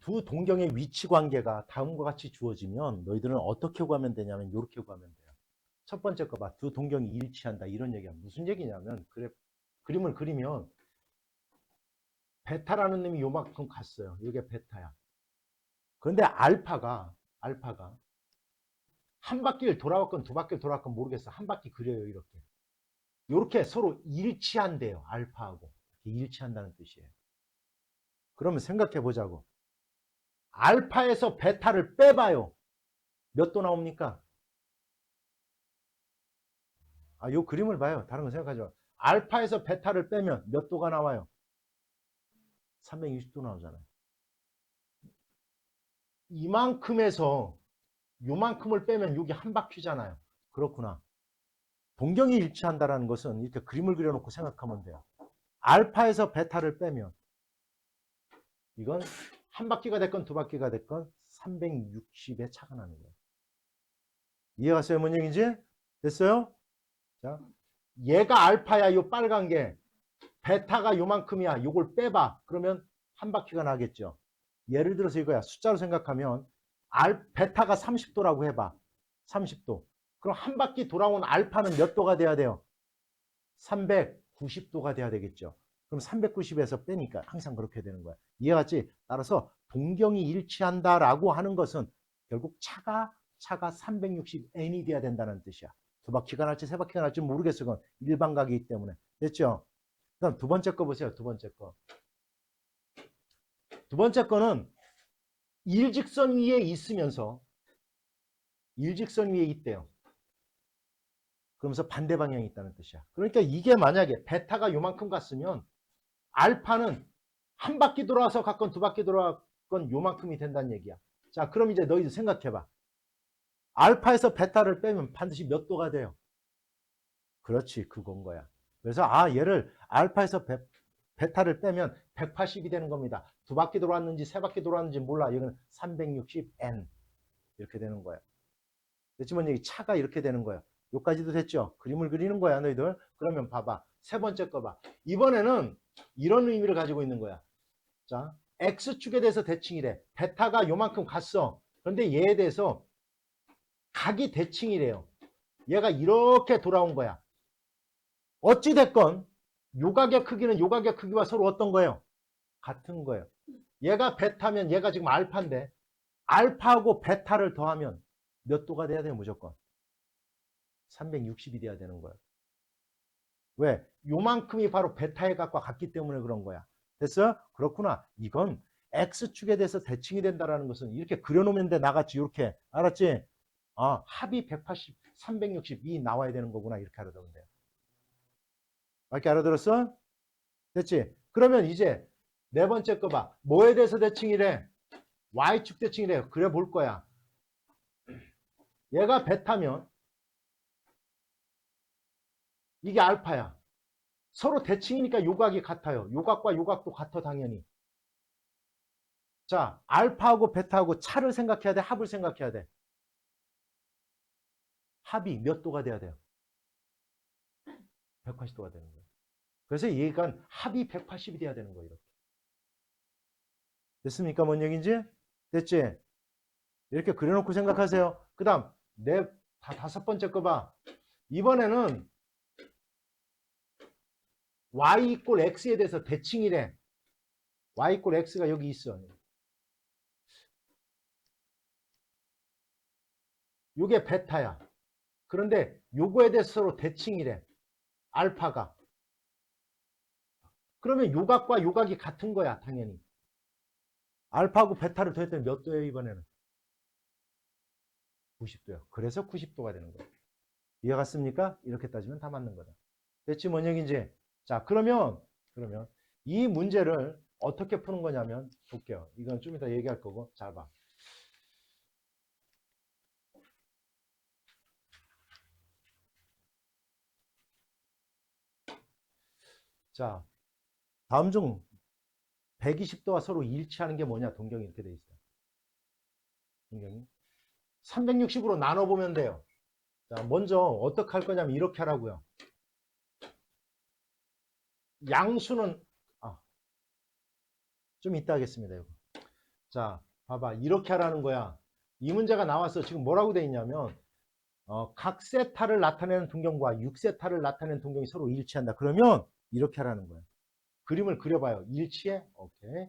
두 동경의 위치 관계가 다음과 같이 주어지면 너희들은 어떻게 구하면 되냐면 이렇게 구하면 돼요. 첫 번째 거 봐. 두 동경이 일치한다. 이런 얘기야. 무슨 얘기냐면 그림을 그리면 베타라는 놈이 요만큼 갔어요. 이게 베타야. 그런데 알파가 한 바퀴를 돌아왔건 두 바퀴를 돌아왔건 모르겠어. 한 바퀴 그려요. 이렇게 서로 일치한대요. 알파하고. 일치한다는 뜻이에요. 그러면 생각해 보자고. 알파에서 베타를 빼봐요. 몇 도 나옵니까? 요 그림을 봐요. 다른 거 생각하지 마. 알파에서 베타를 빼면 몇 도가 나와요? 360도 나오잖아요. 이만큼에서 요만큼을 빼면 여기 한 바퀴잖아요. 그렇구나. 동경이 일치한다는 것은 이렇게 그림을 그려놓고 생각하면 돼요. 알파에서 베타를 빼면 이건 한 바퀴가 됐건 두 바퀴가 됐건 360의 차가 나는 거예요. 이해갔어요? 뭔 얘기인지? 됐어요? 자, 얘가 알파야. 요 빨간 게 베타가 요만큼이야. 요걸 빼봐. 그러면 한 바퀴가 나겠죠. 예를 들어서 이거야. 숫자로 생각하면 베타가 30도라고 해봐. 30도. 그럼 한 바퀴 돌아온 알파는 몇 도가 돼야 돼요? 390도가 돼야 되겠죠. 그럼 390에서 빼니까 항상 그렇게 되는 거야. 이해갔지? 따라서 동경이 일치한다라고 하는 것은 결국 차가 360n이 돼야 된다는 뜻이야. 두 바퀴가 날지 세 바퀴가 날지 모르겠어. 그건 일반각이기 때문에. 됐죠? 그다음 두 번째 거 보세요. 두 번째 거. 두 번째 거는 일직선 위에 있으면서 일직선 위에 있대요. 그러면서 반대 방향이 있다는 뜻이야. 그러니까 이게 만약에 베타가 요만큼 갔으면 알파는 한 바퀴 돌아와서 갔건 두 바퀴 돌아왔건 요만큼이 된다는 얘기야. 자, 그럼 이제 너희들 생각해봐. 알파에서 베타를 빼면 반드시 몇 도가 돼요? 그렇지, 그건 거야. 그래서 얘를 알파에서 베타를 빼면 180이 되는 겁니다. 두 바퀴 돌아왔는지 세 바퀴 돌아왔는지 몰라. 이거는 360n 이렇게 되는 거야. 됐지만 여기 차가 이렇게 되는 거야. 여기까지도 됐죠? 그림을 그리는 거야, 너희들. 그러면 봐봐. 세 번째 거 봐. 이번에는 이런 의미를 가지고 있는 거야. 자, X축에 대해서 대칭이래. 베타가 요만큼 갔어. 그런데 얘에 대해서 각이 대칭이래요. 얘가 이렇게 돌아온 거야. 어찌됐건 요각의 크기는 요각의 크기와 서로 어떤 거예요? 같은 거예요. 얘가 베타면 얘가 지금 알파인데 알파하고 베타를 더하면 몇 도가 돼야 돼요? 무조건 360이 돼야 되는 거예요. 왜? 요만큼이 바로 베타의 각과 같기 때문에 그런 거야. 됐어? 그렇구나. 이건 X축에 대해서 대칭이 된다는 것은 이렇게 그려놓으면 돼. 나같이 이렇게. 알았지? 합이 180, 360이 나와야 되는 거구나. 이렇게 알아두면 돼요. 이렇게 알아들었어? 됐지? 그러면 이제 네 번째 거 봐. 뭐에 대해서 대칭이래? Y축 대칭이래. 그래 볼 거야. 얘가 베타면 이게 알파야. 서로 대칭이니까 요각이 같아요. 요각과 요각도 같아 당연히. 자, 알파하고 베타하고 차를 생각해야 돼? 합을 생각해야 돼? 합이 몇 도가 돼야 돼요? 180도가 되는 거예요. 그래서 얘가 합이 180이 돼야 되는 거예요. 이렇게. 됐습니까? 뭔 얘기인지? 됐지? 이렇게 그려놓고 생각하세요. 그 다음 다섯 번째 거 봐. 이번에는 y 이꼴 x에 대해서 대칭이래. y 이꼴 x가 여기 있어. 요게 베타야. 그런데 요거에 대해서 서로 대칭이래. 알파가. 그러면 요각과 요각이 같은 거야. 당연히. 알파하고 베타를 더했더니 몇 도예요? 이번에는 90도요. 그래서 90도가 되는 거예요. 이해갔습니까? 이렇게 따지면 다 맞는 거다. 됐지? 뭔 얘기인지. 자, 그러면 이 문제를 어떻게 푸는 거냐면 볼게요. 이건 좀 이따 얘기할 거고. 잘 봐. 자, 다음 중 120도와 서로 일치하는 게 뭐냐? 동경이 이렇게 돼 있어요. 동경이 360으로 나눠보면 돼요. 자, 먼저 어떻게 할 거냐면 이렇게 하라고요. 양수는 좀 이따 하겠습니다. 이거. 자, 봐봐. 이렇게 하라는 거야. 이 문제가 나와서 지금 뭐라고 돼 있냐면 각 세타를 나타내는 동경과 6세타를 나타내는 동경이 서로 일치한다. 그러면 이렇게 하라는 거야. 그림을 그려봐요. 일치해? 오케이.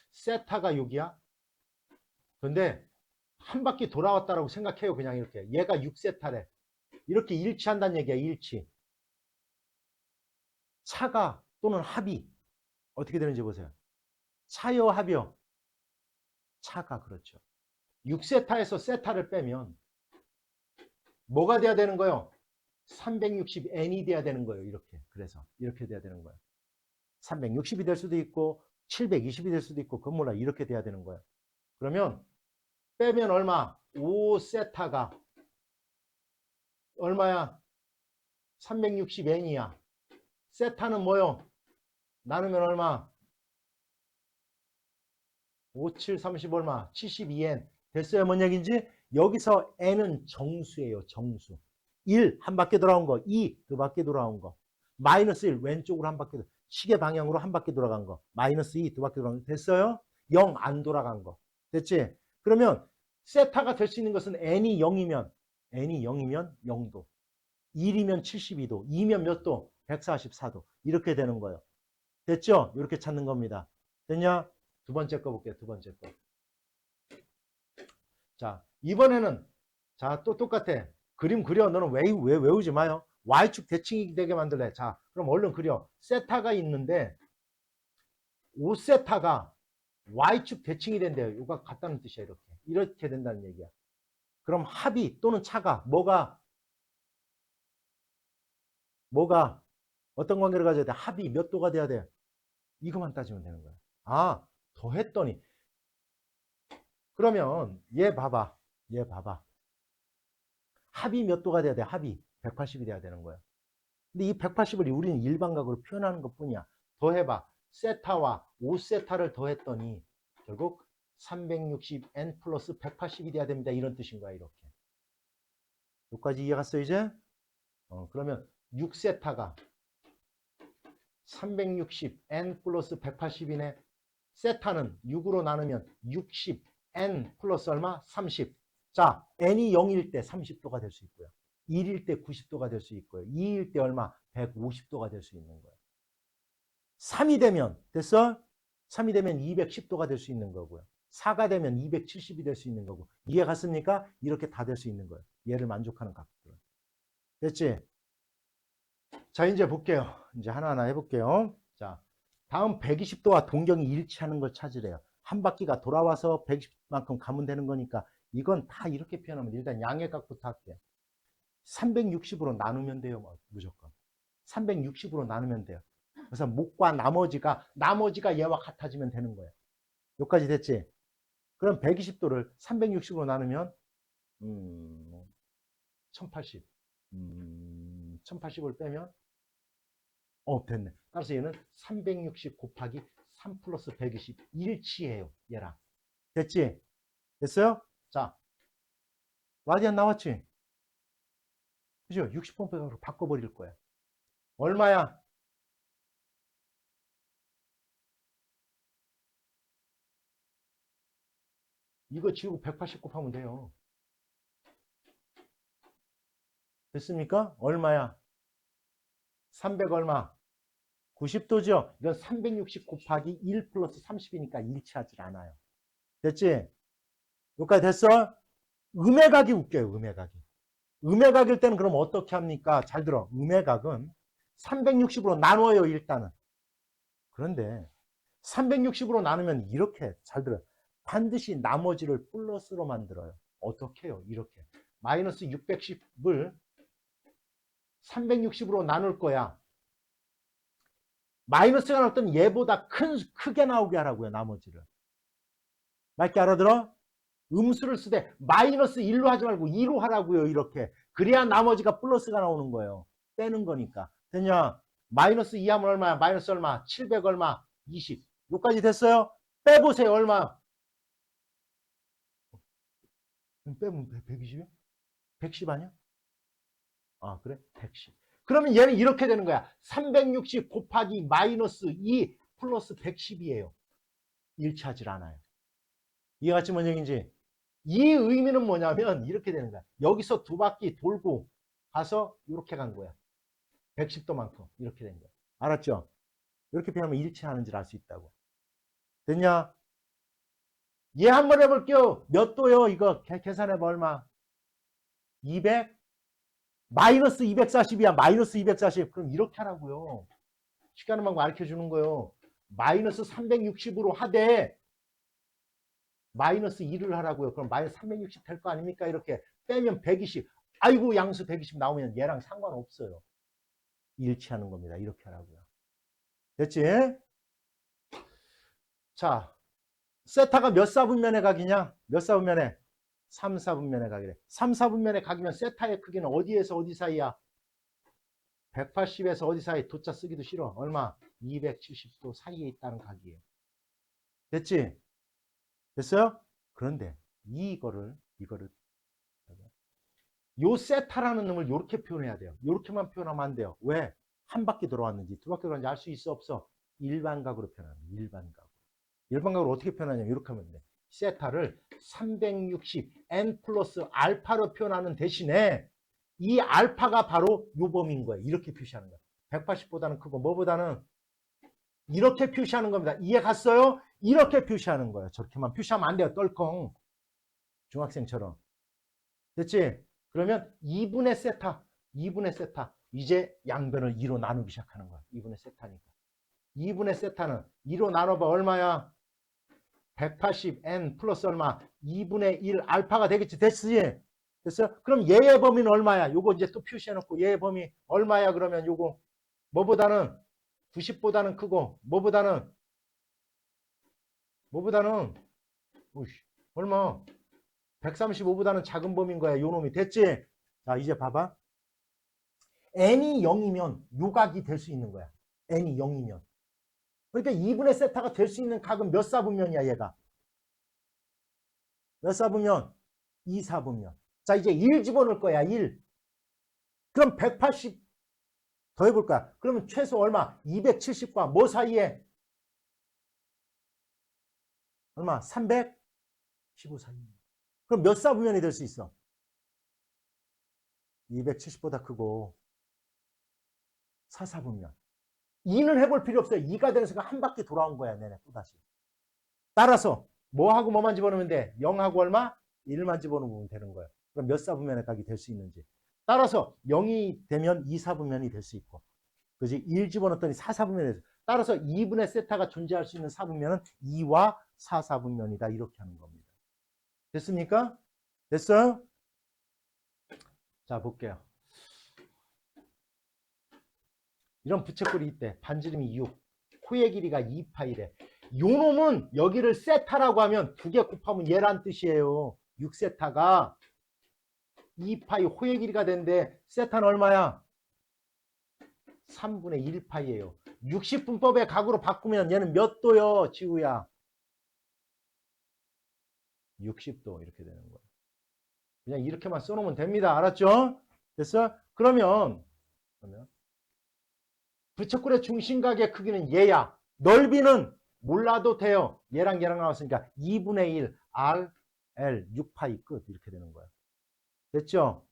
세타가 여기야. 근데 한 바퀴 돌아왔다라고 생각해요. 그냥 이렇게. 얘가 6세타래. 이렇게 일치한다는 얘기야. 일치. 차가 또는 합이 어떻게 되는지 보세요. 차요, 합이요. 차가 그렇죠. 6세타에서 세타를 빼면 뭐가 돼야 되는 거예요? 360n이 돼야 되는 거예요. 이렇게. 그래서 이렇게 돼야 되는 거예요. 360이 될 수도 있고 720이 될 수도 있고 그건 몰라. 이렇게 돼야 되는 거예요. 그러면 빼면 얼마? 5세타가 얼마야? 360n이야. 세타는 뭐요? 나누면 얼마? 5, 7, 30 얼마? 72n. 됐어요? 뭔 얘기인지? 여기서 n은 정수예요. 정수. 1, 한 바퀴 돌아온 거. 2, 두 바퀴 돌아온 거. 마이너스 1, 왼쪽으로 한 바퀴, 시계 방향으로 한 바퀴 돌아간 거. 마이너스 2, 두 바퀴 돌아간 거. 됐어요? 0 안 돌아간 거. 됐지? 그러면 세타가 될 수 있는 것은 n이 0이면 0도. 1이면 72도. 2면 몇 도? 144도. 이렇게 되는 거예요. 됐죠? 이렇게 찾는 겁니다. 됐냐? 두 번째 거 볼게요. 두 번째 거. 자, 이번에는 자, 또 똑같아. 그림 그려. 너는 왜 외우지 마요. Y축 대칭이 되게 만들래. 자, 그럼 얼른 그려. 세타가 있는데 5세타가 Y축 대칭이 된대요. 이거 같다는 뜻이야. 이렇게 된다는 얘기야. 그럼 합이 또는 차가 뭐가 어떤 관계를 가져야 돼? 합이 몇 도가 돼야 돼? 이것만 따지면 되는 거야. 아, 더했더니 그러면 얘 봐봐. 합이 몇 도가 돼야 돼? 합이 180이 돼야 되는 거야. 근데 이 180을 우리는 일반각으로 표현하는 것 뿐이야. 더해봐. 세타와 5세타를 더했더니 결국 360n 플러스 180이 돼야 됩니다. 이런 뜻인 거야. 이렇게. 여기까지 이해 갔어 이제? 그러면 6세타가 360n 플러스 180이네. 세타는 6으로 나누면 60n 플러스 얼마? 30. 자, n이 0일 때 30도가 될 수 있고요. 1일 때 90도가 될 수 있고요. 2일 때 얼마? 150도가 될 수 있는 거예요. 3이 되면 됐어? 3이 되면 210도가 될 수 있는 거고요. 4가 되면 270이 될 수 있는 거고. 이해 갔습니까? 이렇게 다 될 수 있는 거예요. 얘를 만족하는 값들은. 됐지? 자, 이제 볼게요. 이제 하나하나 해볼게요. 자, 다음 120도와 동경이 일치하는 걸 찾으래요. 한 바퀴가 돌아와서 120만큼 가면 되는 거니까 이건 다 이렇게 표현하면 돼. 일단 양의 값부터 할게요. 360으로 나누면 돼요. 무조건. 360으로 나누면 돼요. 그래서 목과 나머지가 얘와 같아지면 되는 거예요. 여기까지 됐지? 그럼 120도를 360으로 나누면 1080. 1080을 빼면 됐네. 따라서 얘는 360 곱하기 3 플러스 120 일치해요. 얘랑. 됐지? 됐어요? 자, 라디안 나왔지? 그죠? 60펌프로 바꿔버릴 거야. 얼마야? 이거 지우고 180 곱하면 돼요. 됐습니까? 얼마야? 300 얼마? 90도죠? 이건 360 곱하기 1 플러스 30이니까 일치하지 않아요. 됐지? 여기까지 됐어? 음의 각이 웃겨요. 음의 각일 때는 그럼 어떻게 합니까? 잘 들어. 음의 각은 360으로 나눠요. 일단은. 그런데 360으로 나누면 이렇게 잘 들어요. 반드시 나머지를 플러스로 만들어요. 어떻게 해요? 이렇게. 마이너스 610을 360으로 나눌 거야. 마이너스가 나왔던 얘보다 크게 나오게 하라고요. 나머지를. 맞게 알아들어? 음수를 쓰되 마이너스 1로 하지 말고 2로 하라고요. 이렇게. 그래야 나머지가 플러스가 나오는 거예요. 빼는 거니까. 됐냐? 마이너스 2 하면 얼마야? 마이너스 얼마? 700 얼마? 20. 여기까지 됐어요? 빼보세요. 얼마? 빼면 120이요? 110 아니야? 아, 그래? 110. 그러면 얘는 이렇게 되는 거야. 360 곱하기 마이너스 2 플러스 110이에요. 일치하질 않아요. 이해갔지 뭔 얘기인지? 이 의미는 뭐냐면 이렇게 되는 거야. 여기서 두 바퀴 돌고 가서 이렇게 간 거야. 110도만큼 이렇게 된 거야. 알았죠? 이렇게 표현하면 일치하는지를 알 수 있다고. 됐냐? 얘 한번 해볼게요. 몇 도요? 이거 계산해봐. 얼마? 200? 마이너스 240이야. 마이너스 240. 그럼 이렇게 하라고요. 쉽게 하는 방법 가르쳐주는 거예요. 마이너스 360으로 하되 마이너스 1을 하라고요. 그럼 마이너스 360 될 거 아닙니까? 이렇게 빼면 120. 아이고 양수 120 나오면 얘랑 상관없어요. 일치하는 겁니다. 이렇게 하라고요. 됐지? 자, 세타가 몇 사분면의 각이냐? 몇 사분면의? 3, 4분면의 각이래. 3, 4분면의 각이면 세타의 크기는 어디에서 어디 사이야? 180에서 어디 사이? 도자 쓰기도 싫어. 얼마? 270도 사이에 있다는 각이에요. 됐지? 됐어요? 그런데 이거를 요 세타라는 놈을 이렇게 표현해야 돼요. 이렇게만 표현하면 안 돼요. 왜? 한 바퀴 돌아왔는지 두 바퀴 돌아왔는지 알 수 있어 없어? 일반각으로 표현합니다. 일반각. 일반각으로 어떻게 표현하냐면 이렇게 하면 돼. 세타를 360 n 플러스 알파로 표현하는 대신에 이 알파가 바로 요 범위인 거예요. 이렇게 표시하는 거예요. 180보다는 크고 뭐보다는 이렇게 표시하는 겁니다. 이해 갔어요? 이렇게 표시하는 거예요. 저렇게만 표시하면 안 돼요. 떨컹. 중학생처럼. 됐지? 그러면 2분의 세타, 2분의 세타. 이제 양변을 2로 나누기 시작하는 거야. 2분의 세타니까. 2분의 세타는 2로 나눠봐. 얼마야? 180n 플러스 얼마? 2분의 1 알파가 되겠지. 됐지? 됐어? 그럼 얘의 범위는 얼마야? 요거 이제 또 표시해놓고 얘의 범위 얼마야? 그러면 요거 뭐보다는 90보다는 크고 뭐보다는 오이씨, 얼마? 135보다는 작은 범위인 거야. 요 놈이. 됐지? 자, 이제 봐봐. n이 0이면 요각이 될 수 있는 거야. n이 0이면. 그러니까 2분의 세타가 될 수 있는 각은 몇 사분면이야, 얘가? 몇 사분면? 2 사분면. 자, 이제 1 집어넣을 거야, 1. 그럼 180 더해볼 거야. 그러면 최소 얼마? 270과 뭐 사이에? 얼마? 315 사이에. 그럼 몇 사분면이 될 수 있어? 270보다 크고 4사분면. 2는 해볼 필요 없어요. 2가 되는 순간 한 바퀴 돌아온 거야, 내내 또다시. 따라서 뭐하고 뭐만 집어넣으면 돼? 0하고 얼마? 1만 집어넣으면 되는 거야. 그럼 몇 사분면의 각이 될 수 있는지. 따라서 0이 되면 2사분면이 될 수 있고, 그지? 1 집어넣었더니 4사분면이 돼서. 따라서 2분의 세타가 존재할 수 있는 사분면은 2와 4사분면이다. 이렇게 하는 겁니다. 됐습니까? 됐어요? 자, 볼게요. 이런 부채꼴이 있대. 반지름이 6. 코의 길이가 2파이래. 요 놈은 여기를 세타라고 하면 두 개 곱하면 얘란 뜻이에요. 6세타가 2파이 호의 길이가 되는데 세타는 얼마야? 3분의 1파이예요. 60분법의 각으로 바꾸면 얘는 몇 도요? 지우야. 60도 이렇게 되는 거예요. 그냥 이렇게만 써놓으면 됩니다. 알았죠? 됐어? 그러면 부채꼴의 중심각의 크기는 얘야. 넓이는 몰라도 돼요. 얘랑 나왔으니까 2분의 1 R, L, 6파이 끝 이렇게 되는 거야. 됐죠?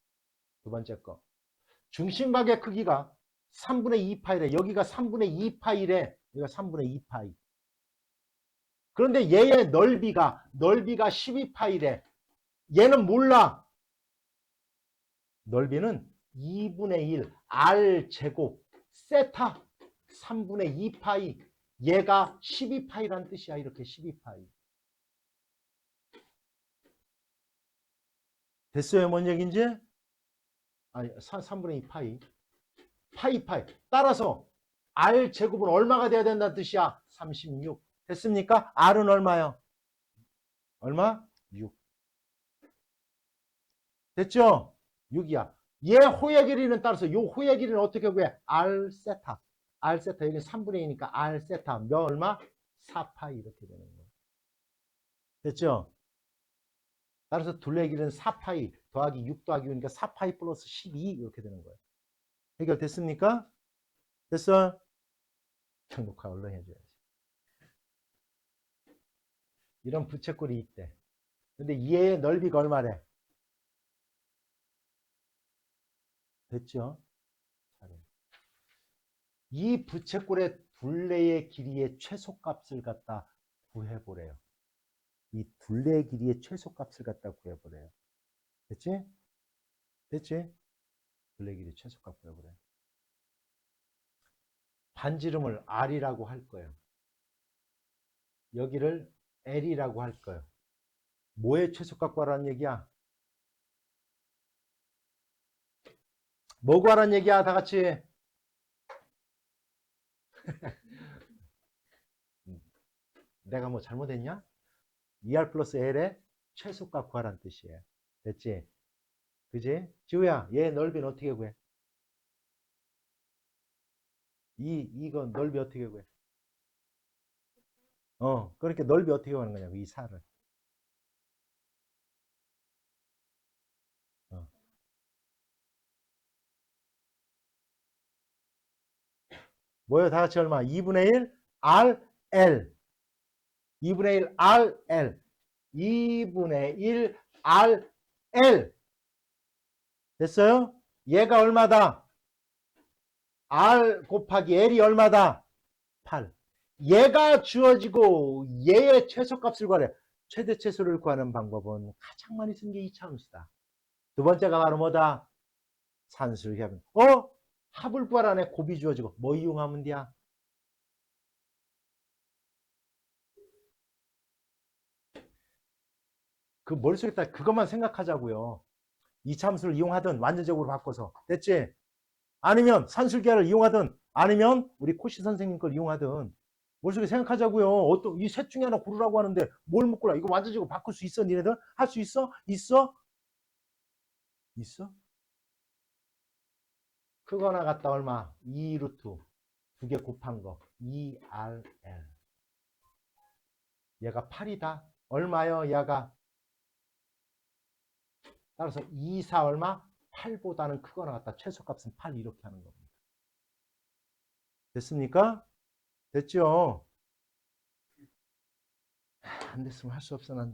두 번째 거. 중심각의 크기가 3분의 2파이래. 여기가 3분의 2파이래. 여기가 3분의 2파이. 그런데 얘의 넓이가 12파이래. 얘는 몰라. 넓이는 2분의 1 R 제곱 세타 3분의 2파이. 얘가 12파이란 뜻이야. 이렇게 12파이. 됐어요? 뭔 얘기인지? 아니, 3분의 2파이. 파이. 따라서 R 제곱은 얼마가 돼야 된다는 뜻이야? 36. 됐습니까? R은 얼마요? 얼마? 6. 됐죠? 6이야. 얘 호의 길이는 따라서 요 호의 길이는 어떻게 구해? R 세타. R 세타. 여기 3분의 2니까 R 세타. 몇 얼마? 4파이 이렇게 되는 거예요. 됐죠? 따라서 둘레 길이는 4파이 더하기 6 더하기 6이니까 4파이 플러스 12 이렇게 되는 거예요. 해결됐습니까? 됐어? 녹화 얼른 해줘야지. 이런 부채꼴이 있대. 근데 얘의 넓이가 얼마래? 됐죠? 이 부채꼴의 둘레의 길이의 최소값을 갖다 구해보래요. 이 둘레의 길이의 최소값을 갖다 구해보래요. 됐지? 됐지? 둘레 길이 최소값 구해보래요. 반지름을 R이라고 할 거예요. 여기를 L이라고 할 거예요. 뭐의 최소값 구하라는 얘기야? 뭐 구하라는 얘기야? 다 같이. 내가 뭐 잘못했냐? 2R 플러스 L의 최소값 구하라는 뜻이에요. 됐지? 그지? 지우야, 얘 넓이는 어떻게 구해? 이거 넓이 어떻게 구해? 그렇게 넓이 어떻게 구하는 거냐고, 이 살을. 어. 뭐예요? 다 같이 얼마? 2분의 1 RL. 2분의 1 RL. 2분의 1 RL. 됐어요? 얘가 얼마다? R 곱하기 L이 얼마다? 8. 얘가 주어지고 얘의 최소값을 구하래. 최대 최소를 구하는 방법은 가장 많이 쓰는 게 이차함수다. 두 번째가 바로 뭐다? 산술협. 합을 구하라네. 곱이 주어지고. 뭐 이용하면 돼야? 그 머릿속에다 그것만 생각하자고요. 이차함수를 이용하든 완전적으로 바꿔서. 됐지? 아니면 산술계를 이용하든 아니면 우리 코시 선생님 걸 이용하든 머릿속에 생각하자고요. 이 셋 중에 하나 고르라고 하는데 뭘 묶고라. 이거 완전적으로 바꿀 수 있어? 니네들? 할 수 있어? 있어? 있어? 크거나 같다 얼마? 2 루트 두 개 곱한 거 2RL. 얘가 8이다. 얼마요? 얘가 따라서 2, 4 얼마? 8보다는 크거나 같다. 최소값은 8 이렇게 하는 겁니다. 됐습니까? 됐죠? 안 됐으면 할 수 없어 난.